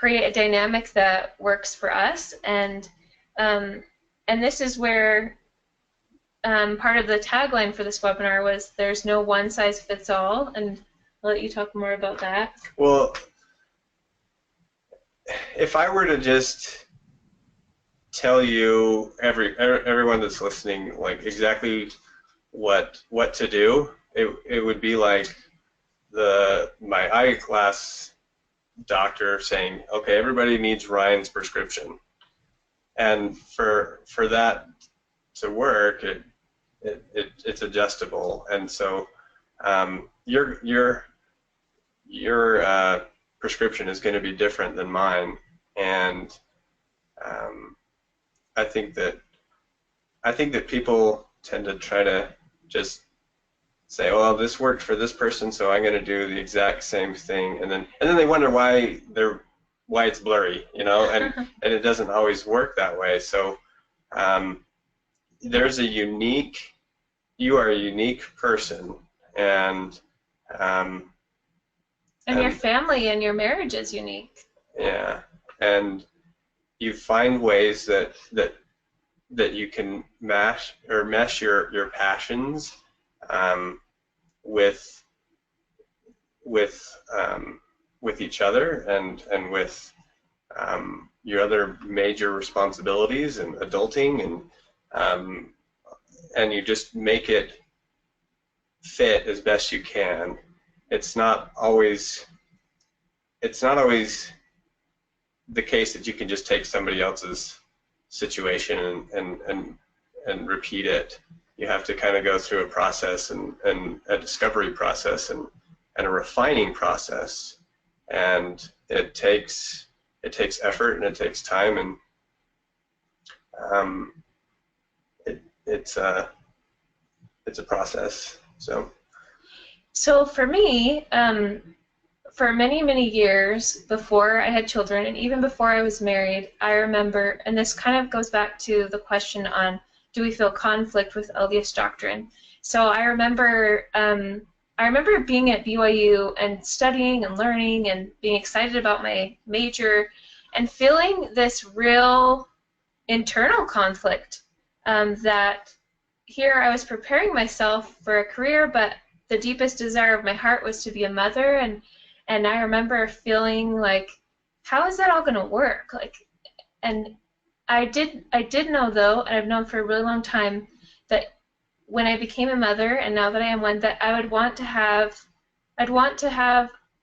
a dynamic that works for us, and this is where part of the tagline for this webinar was, there's no one size fits all, and I'll let you talk more about that. Well, if I were to just tell you, everyone that's listening, like exactly what to do, it would be like my eyeglass doctor saying, okay, everybody needs Ryan's prescription, and for that to work, it's adjustable, and so your prescription is going to be different than mine, and I think that people tend to try to just say, well, this worked for this person, so I'm going to do the exact same thing, and then they wonder why it's blurry, you know, and it doesn't always work that way. So you are a unique person, and your family and your marriage is unique. Yeah, and you find ways that you can mesh your passions with each other, and with your other major responsibilities and adulting, and you just make it fit as best you can. It's not always the case that you can just take somebody else's situation and and repeat it. You have to kind of go through a process and a discovery process and a refining process, and it takes effort and it takes time, and it's a process. So for me, for many, many years before I had children, and even before I was married, I remember, and this kind of goes back to the question on, do we feel conflict with LDS doctrine? So I remember being at BYU and studying and learning and being excited about my major, and feeling this real internal conflict, that here I was preparing myself for a career, but the deepest desire of my heart was to be a mother, and I remember feeling like, how is that all going to work? Like, and I did know, though, and I've known for a really long time, that when I became a mother, and now that I am one, that I'd want to have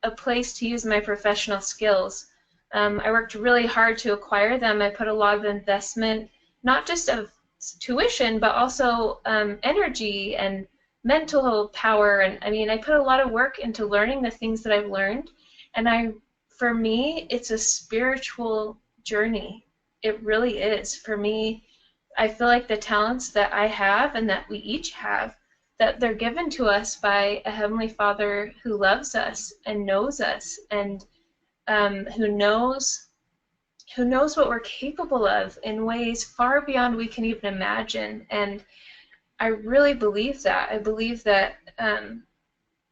a place to use my professional skills. I worked really hard to acquire them. I put a lot of investment, not just of tuition, but also energy and mental power, and I mean, I put a lot of work into learning the things that I've learned, and for me, it's a spiritual journey. It really is. For me, I feel like the talents that I have and that we each have, that they're given to us by a Heavenly Father who loves us and knows us, and who knows what we're capable of in ways far beyond we can even imagine. And I really believe that. I believe that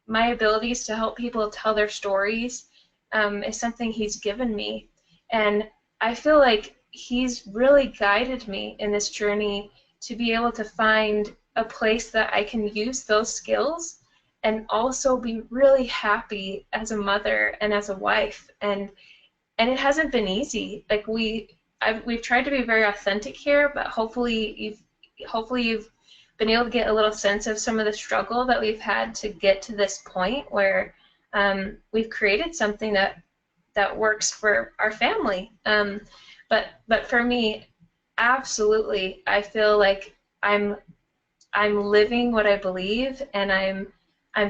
my abilities to help people tell their stories is something He's given me. And I feel like He's really guided me in this journey to be able to find a place that I can use those skills and also be really happy as a mother and as a wife. And it hasn't been easy. Like we've tried to be very authentic here, but hopefully you've been able to get a little sense of some of the struggle that we've had to get to this point where we've created something that works for our family. But for me, absolutely, I feel like I'm living what I believe, and I'm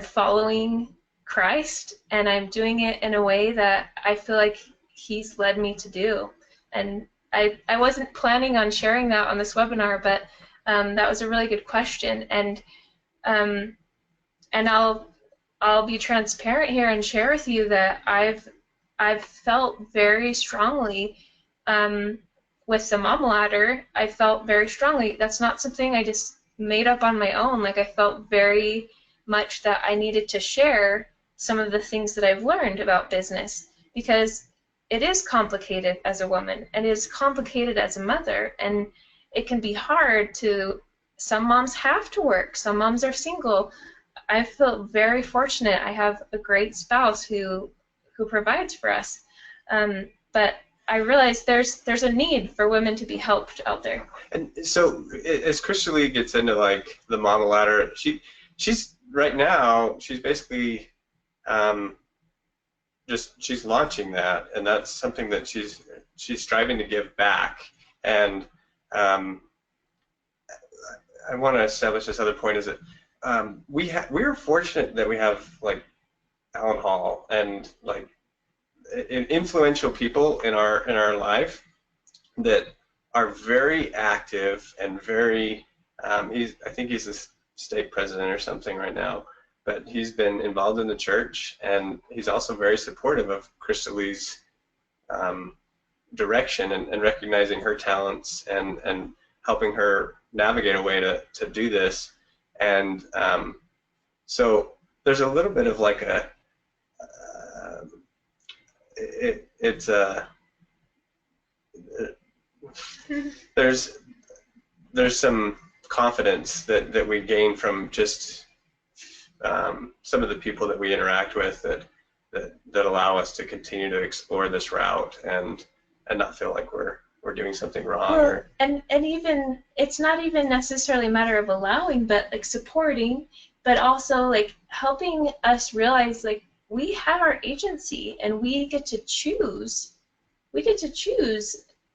following Christ, and I'm doing it in a way that I feel like He's led me to do. And I wasn't planning on sharing that on this webinar, but that was a really good question, and I'll be transparent here and share with you that I've felt very strongly with the Mom Ladder. I felt very strongly. That's not something I just made up on my own. Like, I felt very much that I needed to share some of the things that I've learned about business, because it is complicated as a woman, and it is complicated as a mother, and it can be hard to, some moms have to work, some moms are single. I feel very fortunate. I have a great spouse who provides for us, but I realize there's a need for women to be helped out there. And so as Crystalee gets into like the Mama Ladder, she's right now, she's basically she's launching that, and that's something that she's striving to give back. And I want to establish this other point, is that we're fortunate that we have like Alan Hall and like influential people in our life that are very active and very I think he's a state president or something right now, but he's been involved in the church, and he's also very supportive of Crystalee's direction and recognizing her talents and helping her navigate a way to do this. And so there's a little bit of like a there's some confidence that we gain from just some of the people that we interact with that allow us to continue to explore this route and not feel like we're doing something wrong. Well, and even, it's not even necessarily a matter of allowing, but like supporting, but also like helping us realize like we have our agency, and we get to choose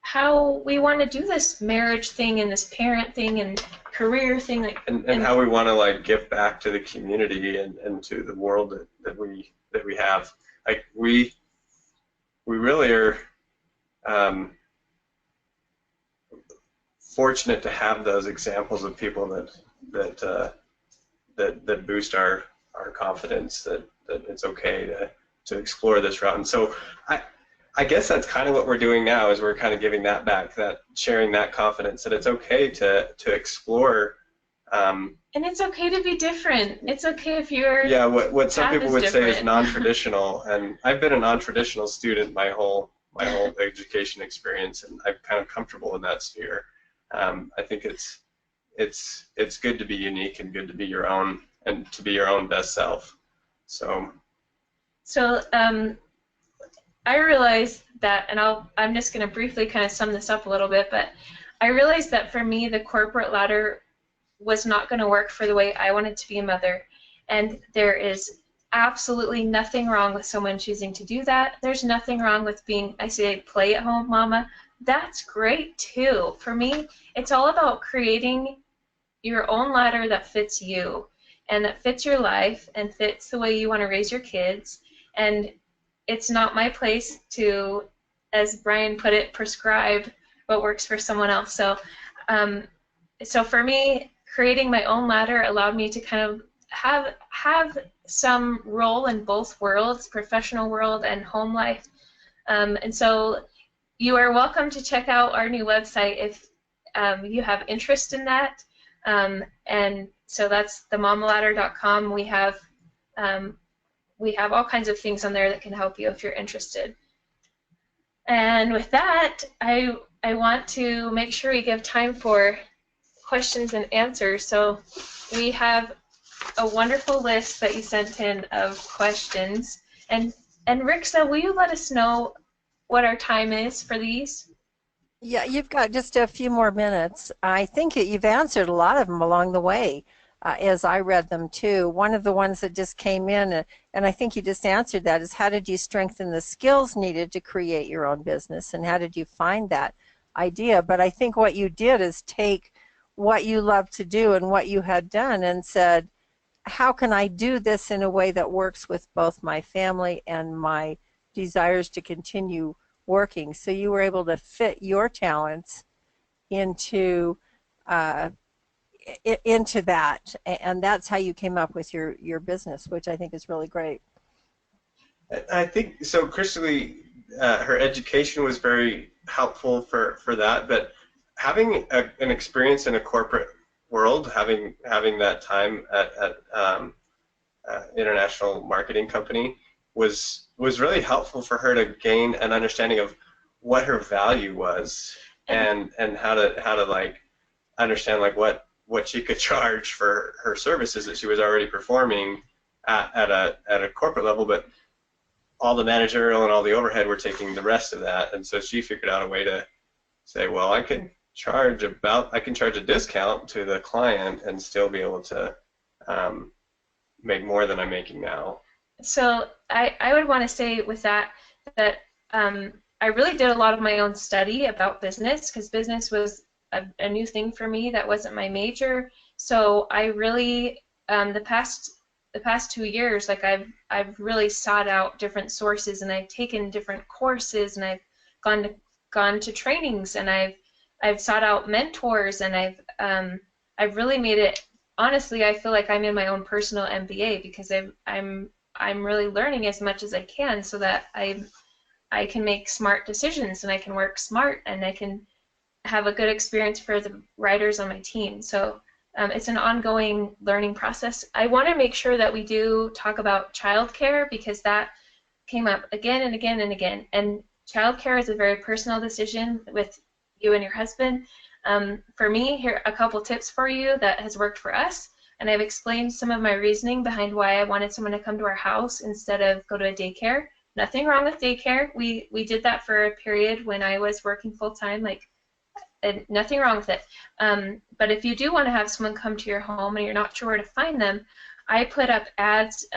how we want to do this marriage thing and this parent thing and career thing, like, and how we want to like give back to the community and to the world that we have. Like we really are fortunate to have those examples of people that boost our confidence that it's okay to explore this route. And so I guess that's kind of what we're doing now, is we're kind of giving that back, that sharing that confidence that it's okay to explore. And it's okay to be different. It's okay if you're what some people would say is non-traditional, and I've been a non-traditional student my whole education experience, and I'm kind of comfortable in that sphere. I think it's good to be unique and good to be your own and to be your own best self. So I realized that, and I'm just going to briefly kind of sum this up a little bit, but I realized that for me the corporate ladder was not going to work for the way I wanted to be a mother, and there is absolutely nothing wrong with someone choosing to do that. There's nothing wrong with being, I say, play-at-home mama. That's great too. For me, it's all about creating your own ladder that fits you and that fits your life and fits the way you want to raise your kids. And it's not my place to, as Brian put it, prescribe what works for someone else. So, so for me, creating my own ladder allowed me to kind of have some role in both worlds, professional world and home life. And so you are welcome to check out our new website if you have interest in that. And so that's themamaladder.com. We have all kinds of things on there that can help you if you're interested. And with that, I want to make sure we give time for questions and answers. So we have a wonderful list that you sent in of questions. And Rixa, will you let us know what our time is for these? Yeah, you've got just a few more minutes. I think you've answered a lot of them along the way as I read them too. One of the ones that just came in, and I think you just answered that, is how did you strengthen the skills needed to create your own business, and how did you find that idea? But I think what you did is take what you love to do and what you had done and said, how can I do this in a way that works with both my family and my desires to continue working? So you were able to fit your talents into that, and that's how you came up with your business, which I think is really great. I think so. Crystalee, her education was very helpful for that, but having an experience in a corporate world, having that time at international marketing company was really helpful for her to gain an understanding of what her value was and how to like understand like what she could charge for her services that she was already performing at a corporate level, but all the managerial and all the overhead were taking the rest of that, and so she figured out a way to say, well, I can charge a discount to the client and still be able to make more than I'm making now. So I would want to say with that I really did a lot of my own study about business, because business was a new thing for me. That wasn't my major. So I really the past 2 years, like I've really sought out different sources, and I've taken different courses, and I've gone to trainings, and I've sought out mentors, and I've really made it. Honestly, I feel like I'm in my own personal MBA, because I'm really learning as much as I can, so that I can make smart decisions, and I can work smart, and I can have a good experience for the writers on my team. So it's an ongoing learning process. I want to make sure that we do talk about childcare, because that came up again and again and again. And childcare is a very personal decision with you and your husband. For me, here are a couple tips for you that has worked for us, and I've explained some of my reasoning behind why I wanted someone to come to our house instead of go to a daycare. Nothing wrong with daycare. We did that for a period when I was working full-time, and nothing wrong with it. But if you do want to have someone come to your home and you're not sure where to find them, I put up ads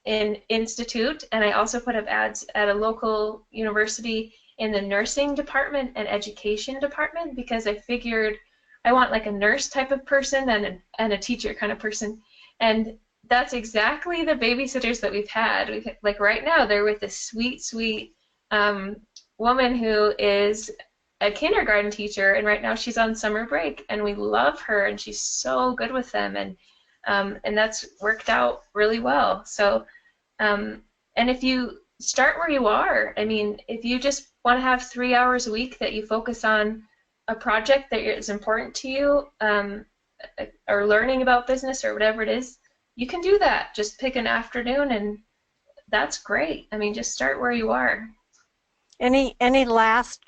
in Institute, and I also put up ads at a local university in the nursing department and education department because I figured I want like a nurse type of person and a teacher kind of person. And that's exactly the babysitters that we've had. Like right now, they're with this sweet, sweet woman who is a kindergarten teacher, and right now she's on summer break, and we love her, and she's so good with them, and that's worked out really well. So, and if you start where you are, I mean, if you just want to have 3 hours a week that you focus on a project that is important to you, or learning about business or whatever it is, you can do that. Just pick an afternoon, and that's great. I mean, just start where you are. Any last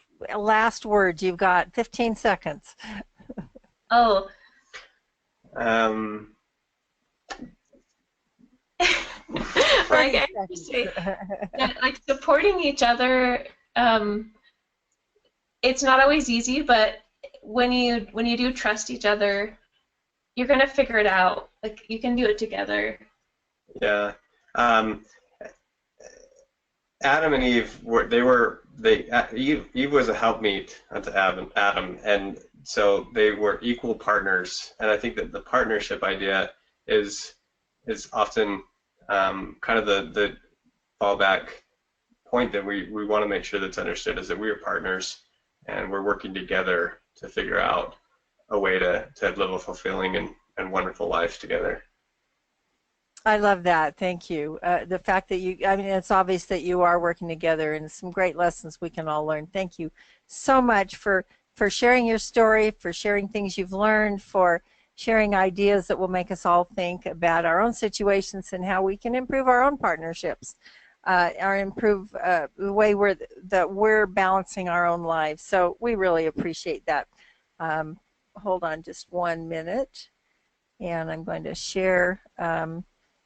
words? You've got 15 seconds. Oh. Like I have to say, that, like supporting each other. It's not always easy, but when you do trust each other, you're gonna figure it out. Like you can do it together. Yeah. Adam and Eve Eve was a helpmeet to Adam, and so they were equal partners. And I think that the partnership idea is often kind of the fallback point that we want to make sure that's understood, is that we are partners and we're working together to figure out a way to live a fulfilling and wonderful life together. I love that. Thank you. The fact that I mean, it's obvious that you are working together, and some great lessons we can all learn. Thank you so much for sharing your story, for sharing things you've learned, for sharing ideas that will make us all think about our own situations and how we can improve our own partnerships, or improve the way we're balancing our own lives. So we really appreciate that. Hold on just 1 minute, and I'm going to share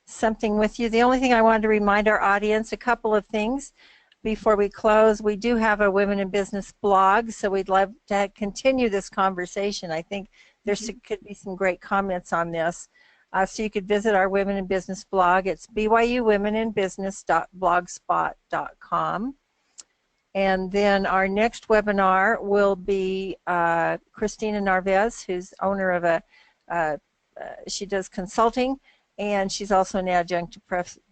something with you. The only thing I wanted to remind our audience, a couple of things before we close. We do have a Women in Business blog, so we'd love to continue this conversation. I think there could be some great comments on this. So you could visit our Women in Business blog. It's byuwomeninbusiness.blogspot.com. And then our next webinar will be Christina Narvez, who's owner of she does consulting, and she's also an adjunct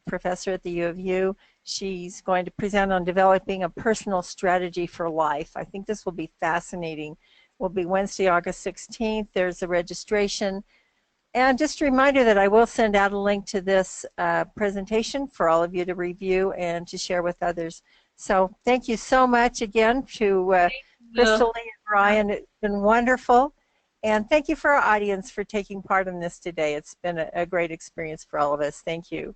professor at the U of U. She's going to present on developing a personal strategy for life. I think this will be fascinating. Will be Wednesday, August 16th. There's a registration. And just a reminder that I will send out a link to this presentation for all of you to review and to share with others. So thank you so much again to Crystalee and Brian. It's been wonderful. And thank you for our audience for taking part in this today. It's been a great experience for all of us. Thank you.